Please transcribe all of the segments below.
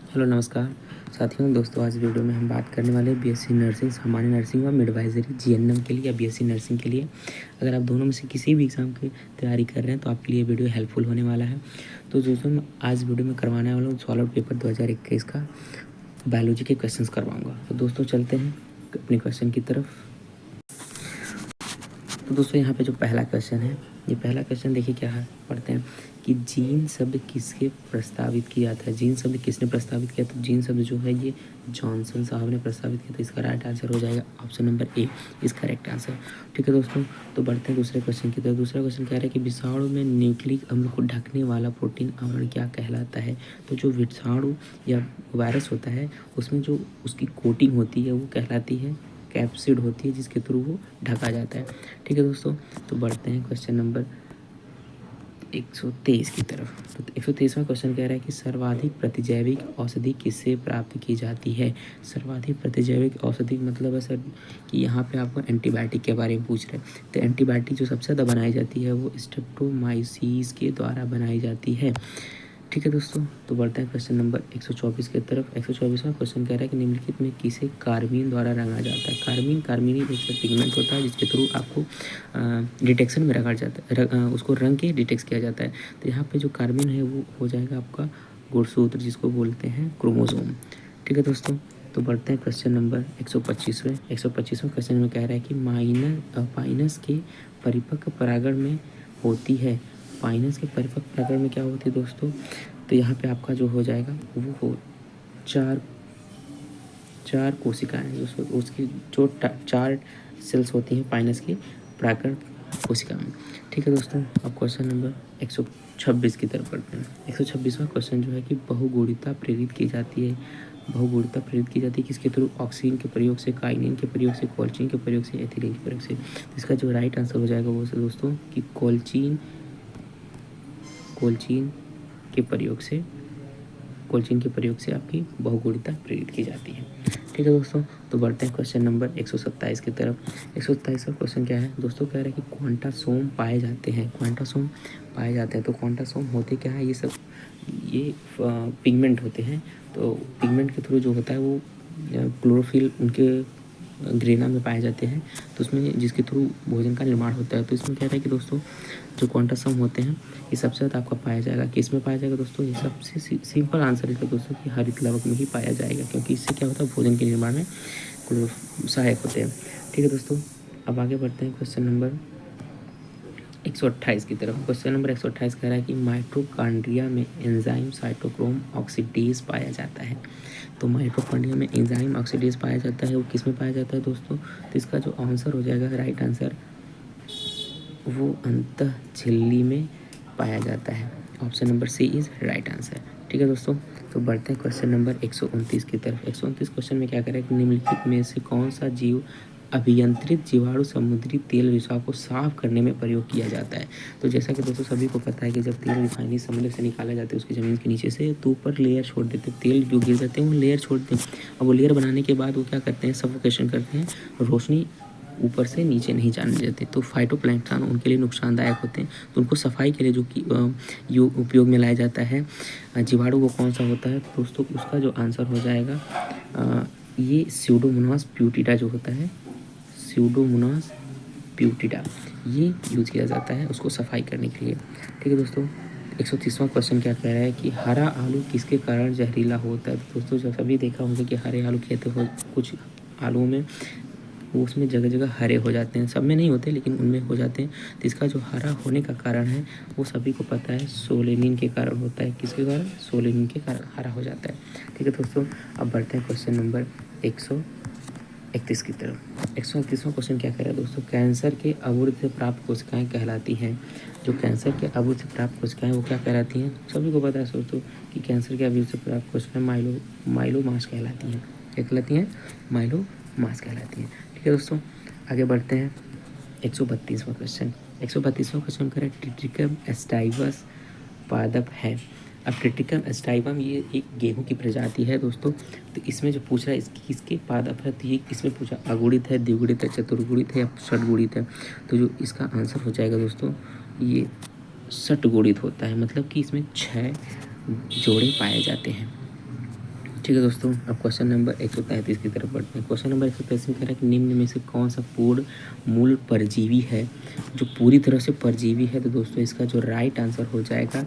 Hello नमस्कार साथियों दोस्तों। आज वीडियो में हम बात करने वाले हैं बीएससी नर्सिंग, सामान्य नर्सिंग और मिडवाइजरी जीएनएम के लिए या बीएससी नर्सिंग के लिए। अगर आप दोनों में से किसी भी एग्ज़ाम की तैयारी कर रहे हैं तो आपके लिए वीडियो हेल्पफुल होने वाला है। तो दोस्तों मैं आज वीडियो में करवाने वाला हूँ सॉल्व पेपर 2021 का बायोलॉजी के क्वेश्चन करवाऊँगा। तो दोस्तों चलते हैं अपने क्वेश्चन की तरफ। तो दोस्तों यहाँ पे जो पहला क्वेश्चन है, ये पहला क्वेश्चन देखिए क्या है, पढ़ते हैं कि जीन शब्द किसके प्रस्तावित किया था। जीन शब्द किसने प्रस्तावित किया? तो जीन शब्द जो है ये जॉनसन साहब ने प्रस्तावित किया था। इसका राइट आंसर हो जाएगा ऑप्शन नंबर ए, इस करेक्ट आंसर। ठीक है दोस्तों, तो बढ़ते हैं दूसरे क्वेश्चन की तरफ। दूसरा क्वेश्चन कह रहा है कि विषाणु में न्यूक्लिक अम्ल को ढकने वाला प्रोटीन आवरण क्या कहलाता है। तो जो विषाणु या वायरस होता है उसमें जो उसकी कोटिंग होती है वो कहलाती है कैप्सिड होती है, जिसके थ्रू वो ढका जाता है। ठीक है दोस्तों, तो बढ़ते हैं क्वेश्चन नंबर 123 की तरफ। तो 123वां क्वेश्चन कह रहा है कि सर्वाधिक प्रतिजैविक औषधि किससे प्राप्त की जाती है। सर्वाधिक प्रतिजैविक औषधि मतलब है सर कि यहाँ पे आपको एंटीबायोटिक के बारे में पूछ रहे हैं। तो एंटीबायोटिक जो सबसे ज़्यादा बनाई जाती है वो स्ट्रेप्टोमाइसिस के द्वारा बनाई जाती है। ठीक है दोस्तों, तो बढ़ते हैं क्वेश्चन नंबर 124 की तरफ। 124वां क्वेश्चन कह रहा है कि निम्नलिखित में किसे कार्बीन द्वारा रंगा जाता है। कार्बीन एक पिगमेंट होता है जिसके थ्रू आपको डिटेक्शन में रखा जाता है, उसको रंग के डिटेक्ट किया जाता है। तो यहाँ पे जो कार्बीन है वो हो जाएगा आपका गुणसूत्र, जिसको बोलते हैं क्रोमोसोम। ठीक है दोस्तों, तो बढ़ते हैं क्वेश्चन नंबर 125वें क्वेश्चन में कह रहा है कि पाइनस के परिपक्व परागण में होती है। पाइनस के परिपक्व परागण में क्या होती है दोस्तों? तो यहाँ पे आपका जो हो जाएगा वो हो चार कोशिकाएं, उसकी जो 4 सेल्स होती हैं पाइनस की परागण कोशिका में। ठीक है दोस्तों, अब क्वेश्चन नंबर 126 की तरफ बढ़ते हैं। 126वां क्वेश्चन जो है कि बहुगुणिता प्रेरित की जाती है। बहुगुणिता प्रेरित की जाती है किसके थ्रू? ऑक्सीजन के प्रयोग से, काइनिन के प्रयोग से, कोल्चिन के प्रयोग से, एथिलीन के प्रयोग से। इसका जो राइट आंसर हो जाएगा वो से दोस्तों कि कोल्चिन के प्रयोग से आपकी बहुगुणिता प्रेरित की जाती है। ठीक है दोस्तों, तो बढ़ते हैं क्वेश्चन नंबर 127 की तरफ। 127वां क्वेश्चन क्या है दोस्तों? कह रहा है कि क्वांटासोम पाए जाते हैं। तो क्वांटासोम होते क्या है? ये पिगमेंट होते हैं। तो पिगमेंट के थ्रू जो होता है वो क्लोरोफिल उनके ग्रेना में पाए जाते हैं, तो उसमें जिसके थ्रू भोजन का निर्माण होता है। तो इसमें कह रहा है कि दोस्तों जो क्वांटासम होते हैं ये सबसे ज़्यादा आपका पाया जाएगा। किस में पाया जाएगा दोस्तों? ये सबसे सिंपल आंसर इसका दोस्तों कि हरित लवक में ही पाया जाएगा, क्योंकि इससे क्या होता है भोजन के निर्माण में सहायक होते हैं। ठीक है दोस्तों, अब आगे बढ़ते हैं क्वेश्चन नंबर 128 की तरफ। क्वेश्चन नंबर 128 कह रहा है कि माइटोकॉन्ड्रिया में एंजाइम साइटोक्रोम ऑक्सीडेज पाया जाता है। तो माइटोकॉन्ड्रिया में एंजाइम ऑक्सीडेज पाया जाता है, वो किस में पाया जाता है दोस्तों? तो इसका जो आंसर हो जाएगा राइट आंसर वो अंतः झिल्ली में पाया जाता है। Option number C is right answer. ठीक है दोस्तों, तो बढ़ते हैं क्वेश्चन नंबर 129 की तरफ। 129 क्वेश्चन में क्या करें कि निम्नलिखित में से कौन सा जीव अभियंत्रित जीवाणु समुद्री तेल रिसाव को साफ करने में प्रयोग किया जाता है। तो जैसा कि दोस्तों सभी को पता है कि जब तेल रिफाइनरी समुद्र से निकाला जाता है उसकी ज़मीन के नीचे से, तो ऊपर लेयर छोड़ देते हैं, तेल जो गिर जाते हैं वो लेयर छोड़ते हैं। और वो लेयर बनाने के बाद वो क्या करते हैं, सफोकेशन करते हैं, रोशनी ऊपर से नीचे नहीं जाने देते। तो फाइटोप्लैंक्टन उनके लिए नुकसानदायक होते हैं। तो उनको सफाई के लिए जो कि उपयोग में लाया जाता है जीवाणु, वो कौन सा होता है दोस्तों? उसका जो आंसर हो जाएगा ये स्यूडोमोनास प्यूटिडा जो होता है, स्यूडोमोनास प्यूटिडा, ये यूज किया जाता है उसको सफाई करने के लिए। ठीक है दोस्तों, 130वां क्वेश्चन क्या कह रहा है कि हरा आलू किसके कारण जहरीला होता है। तो दोस्तों जब सभी देखा होंगे कि हरे आलू खेते हो, कुछ आलू में वो उसमें जगह जगह हरे हो जाते हैं, सब में नहीं होते लेकिन उनमें हो जाते हैं। तो इसका जो हरा होने का कारण है वो सभी को पता है, सोलेनिन के कारण होता है। किसके कारण? सोलेनिन के कारण हरा हो जाता है। ठीक है दोस्तों, अब बढ़ते हैं क्वेश्चन नंबर 131 की तरफ। 131वां क्वेश्चन क्या कह रहा है दोस्तों? कैंसर के अवुर्ध से प्राप्त कोशिकाएं कहलाती हैं। जो कैंसर के अवुर्ध से प्राप्त कोशिकाएं वो क्या कहलाती हैं? सभी को पता है दोस्तों कि कैंसर के अवुर्ध से प्राप्त कोशिकाएं माइलोमास कहलाती हैं। क्या कहलाती हैं? माइलोमास कहलाती हैं। ठीक है दोस्तों, आगे बढ़ते हैं 132वां क्वेश्चन। 132वां क्वेश्चन कह रहा है ट्रिटिकम एस्टाइवस पादप है। अब ट्रिटिकम एस्टाइवम ये एक गेहूं की प्रजाति है दोस्तों। तो इसमें जो पूछ रहा है इसकी किसके पादप है, तो ये इसमें पूछा अगुणित है, द्विगुणित है, चतुर्गुणित है या षटगुणित है। तो जो इसका आंसर हो जाएगा दोस्तों ये षटगुणित होता है, मतलब कि इसमें 6 जोड़े पाए जाते हैं। ठीक है दोस्तों, अब क्वेश्चन नंबर 133 की तरफ बढ़ते हैं। क्वेश्चन नंबर 133 में कह रहा है कि निम्न में से कौन सा पूर्ण मूल परजीवी है जो पूरी तरह से परजीवी है। तो दोस्तों इसका जो राइट आंसर हो जाएगा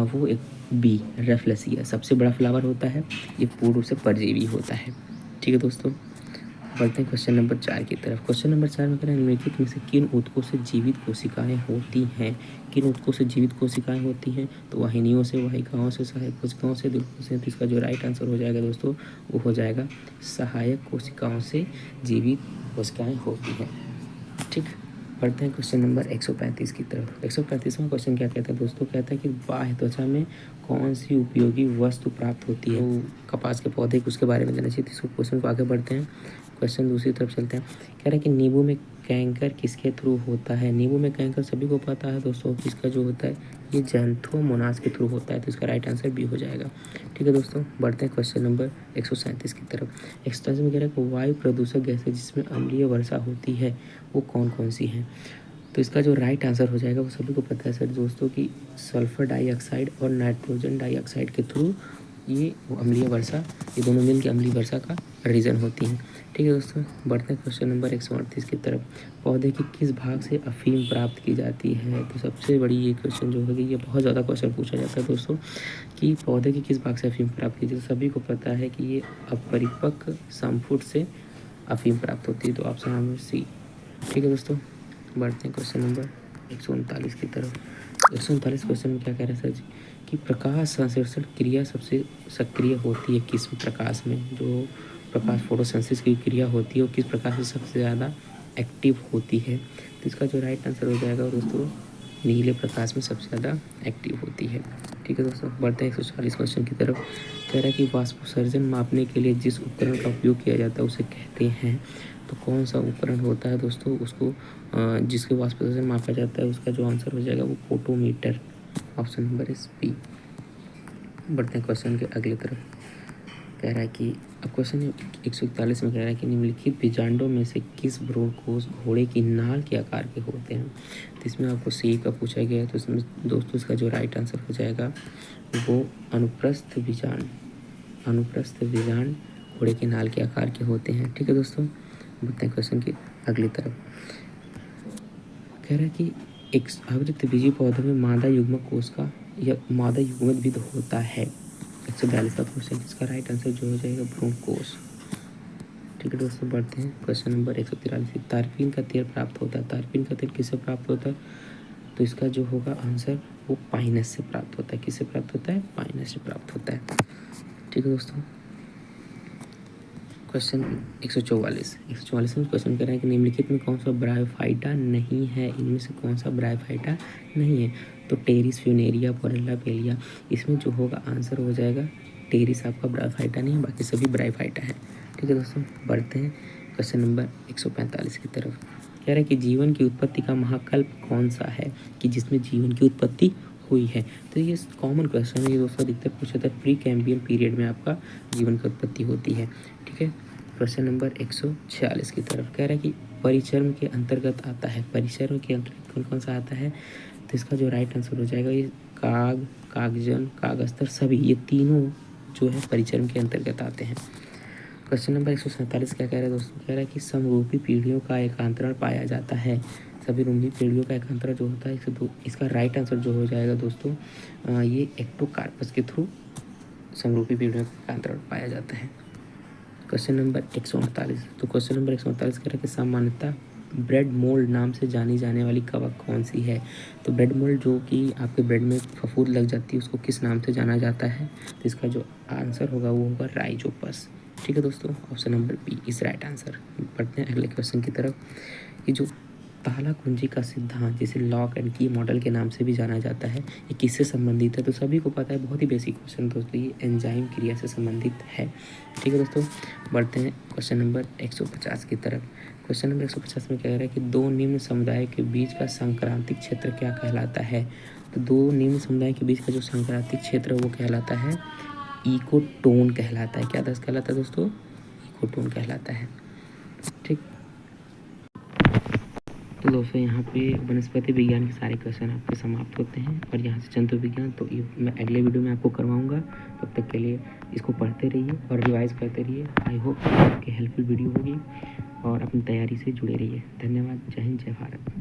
वो एक बी, रेफ्लेसिया। सबसे बड़ा फ्लावर होता है, ये पूर्ण रूप से परजीवी होता है। ठीक है दोस्तों, बढ़ते हैं क्वेश्चन नंबर 4 की तरफ। क्वेश्चन नंबर 4 में कह रहे हैं निम्नलिखित में से किन ऊतकों से जीवित कोशिकाएं होती हैं। किन ऊतकों से जीवित कोशिकाएं होती हैं। तो वाहिनियों से, वाहिकाओं से, सहायक कोशिकाओं से, द्वितीय से। तो इसका जो राइट आंसर हो जाएगा दोस्तों वो हो जाएगा सहायक कोशिकाओं से जीवित कोशिकाएं होती हैं। ठीक, बढ़ते हैं क्वेश्चन नंबर 135 की तरफ। 135वां क्वेश्चन क्या कहता है दोस्तों, कहता है कि बाह्य त्वचा में कौन सी उपयोगी वस्तु प्राप्त होती है। वो कपास के पौधे उसके बारे में जानना चाहिए। तो इसको क्वेश्चन को आगे बढ़ते हैं, क्वेश्चन दूसरी तरफ चलते हैं। कह रहा है कि नींबू में कैंकर किसके थ्रू होता है। नींबू में कैंकर सभी को पता है दोस्तों, किसका जो होता है ये जैंथोमोनास के थ्रू होता है। तो इसका राइट आंसर बी हो जाएगा। ठीक है दोस्तों, बढ़ते हैं क्वेश्चन नंबर 137 की तरफ। 137 में कह रहा है कि वायु प्रदूषक गैसें जिसमें अम्लीय वर्षा होती है वो कौन कौन सी हैं। तो इसका जो राइट आंसर हो जाएगा वो सभी को पता है सर दोस्तों कि सल्फर डाइऑक्साइड और नाइट्रोजन डाइऑक्साइड के थ्रू ये अम्लीय वर्षा, ये दोनों मिल के अम्लीय वर्षा का रीज़न होती हैं। ठीक है दोस्तों, बढ़ते हैं क्वेश्चन नंबर 138 की तरफ। पौधे के किस भाग से अफीम प्राप्त की जाती है। तो सबसे बड़ी ये क्वेश्चन जो होगी, ये बहुत ज़्यादा क्वेश्चन पूछा जाता है दोस्तों कि पौधे की किस भाग से अफीम प्राप्त की जाती है। तो सभी को पता है कि ये अपरिपक्व संपुट से अफीम प्राप्त होती है। तो ऑप्शन नंबर सी। ठीक है दोस्तों, बढ़ते हैं क्वेश्चन नंबर 139 की तरफ। 139 क्वेश्चन में क्या कह रहे हैं सर जी कि प्रकाश संश्लेषण क्रिया सबसे सक्रिय होती है किस प्रकाश में। जो प्रकाश फोटोसिंथेसिस की क्रिया होती है वो किस प्रकाश से सबसे ज़्यादा एक्टिव होती है। तो इसका जो राइट आंसर हो जाएगा दोस्तों नीले प्रकाश में सबसे ज़्यादा एक्टिव होती है। ठीक है दोस्तों, बढ़ते हैं 140 क्वेश्चन की तरफ। कह रहा है कि वाष्पोत्सर्जन मापने के लिए जिस उपकरण का उपयोग किया जाता है उसे कहते हैं। तो कौन सा उपकरण होता है दोस्तों, उसको जिसके वाष्पोत्सर्जन मापा जाता है उसका जो आंसर हो जाएगा वो photometer. Option number is B. बढ़ते हैं क्वेश्चन के अगले तरफ। कह रहा है कि अब क्वेश्चन 141 में कह रहा है कि निम्नलिखित बीजांडों में से किस भ्रूण कोष घोड़े की नाल के आकार के होते हैं। तो इसमें आपको सी का पूछा गया है। तो इसमें दोस्तों इसका जो राइट आंसर हो जाएगा वो अनुप्रस्थ बीजांड। अनुप्रस्थ बीजांड घोड़े की नाल के आकार के होते हैं। ठीक है दोस्तों, बढ़ते हैं क्वेश्चन की अगली तरफ। कह रहा है कि एक आवृतबीजी पौधों में मादा युग्मक कोष का या मादा युग्मक भी होता है। 142 का क्वेश्चन, इसका राइट आंसर जो हो जाएगा भ्रूण कोष। ठीक है दोस्तों, बढ़ते हैं क्वेश्चन नंबर 143। तारपीन का तेल प्राप्त होता है। तारपीन का तेल किससे प्राप्त होता है। तो इसका जो होगा आंसर वो पाइनस से प्राप्त होता है। किससे प्राप्त होता है, पाइनस से प्राप्त होता है। ठीक है दोस्तों, क्वेश्चन 144 में क्वेश्चन कर रहे हैं कि निम्नलिखित में कौन सा ब्रायोफाइटा नहीं है। इनमें से कौन सा ब्रायोफाइटा नहीं है। तो टेरिस, फ्यूनेरिया, पोरेला, बेलिया। इसमें जो होगा आंसर हो जाएगा टेरिस आपका ब्रायोफाइटा नहीं है, बाकी सभी ब्रायोफाइटा है। ठीक है दोस्तों, बढ़ते हैं क्वेश्चन नंबर 145 की तरफ। कह रहा है कि जीवन की उत्पत्ति का महाकल्प कौन सा है कि जिसमें जीवन की उत्पत्ति हुई है। तो ये कॉमन क्वेश्चन है, ये दोस्तों अधिकतर पूछा जाता है प्री कैम्बियन पीरियड में आपका जीवन की उत्पत्ति होती है। ठीक है, क्वेश्चन नंबर 146 की तरफ। कह रहा है कि परिचर्म के अंतर्गत आता है। परिचर्म के अंतर्गत कौन कौन सा आता है। तो इसका जो राइट आंसर हो जाएगा ये काग, कागजन, कागस्तर, सभी ये तीनों जो है परिचर्म के अंतर्गत आते हैं। क्वेश्चन नंबर 147 क्या कह रहा है दोस्तों, कह रहा है कि समरूपी पीढ़ियों का एकांतरण पाया जाता है। सभी रूपी पीढ़ियों का एकांतरण जो होता है इसका राइट आंसर जो हो जाएगा दोस्तों ये एक्टोकार्पस के थ्रू समरूपी पीढ़ियों का एकांतरण पाया जाता है। Question number 148। तो क्वेश्चन नंबर 148 कह रहा है कि सामान्यतः ब्रेड मोल्ड नाम से जानी जाने वाली कवक कौन सी है। तो ब्रेड मोल्ड जो कि आपके ब्रेड में फफूंद लग जाती है उसको किस नाम से जाना जाता है। तो इसका जो आंसर होगा वो होगा राइजोपस। ठीक है दोस्तों, ऑप्शन नंबर बी इस राइट आंसर। बढ़ते हैं अगले क्वेश्चन की तरफ। कि जो ताला कुंजी का सिद्धांत जिसे लॉक एंड की मॉडल के नाम से भी जाना जाता है ये किससे संबंधित है। तो सभी को पता है, बहुत ही बेसिक क्वेश्चन दोस्तों, ये एंजाइम क्रिया से संबंधित है। ठीक है दोस्तों, बढ़ते हैं क्वेश्चन नंबर 150 की तरफ। क्वेश्चन नंबर 150 में कह रहा है कि दो निम्न समुदाय के बीच का सांक्रांतिक क्षेत्र क्या कहलाता है। तो दो निम्न समुदाय के बीच का जो सांक्रांतिक क्षेत्र वो कहलाता है इकोटोन कहलाता है। क्या दस कहलाता है दोस्तों, इकोटोन कहलाता है। ठीक, तो दोस्तों यहाँ पे वनस्पति विज्ञान के सारे क्वेश्चन आपके समाप्त होते हैं और यहाँ से जंतु विज्ञान तो ये मैं अगले वीडियो में आपको करवाऊँगा। तब तक के लिए इसको पढ़ते रहिए और रिवाइज करते रहिए। आई होप आपकी हेल्पफुल वीडियो होगी और अपनी तैयारी से जुड़े रहिए। धन्यवाद। जय हिंद, जय भारत।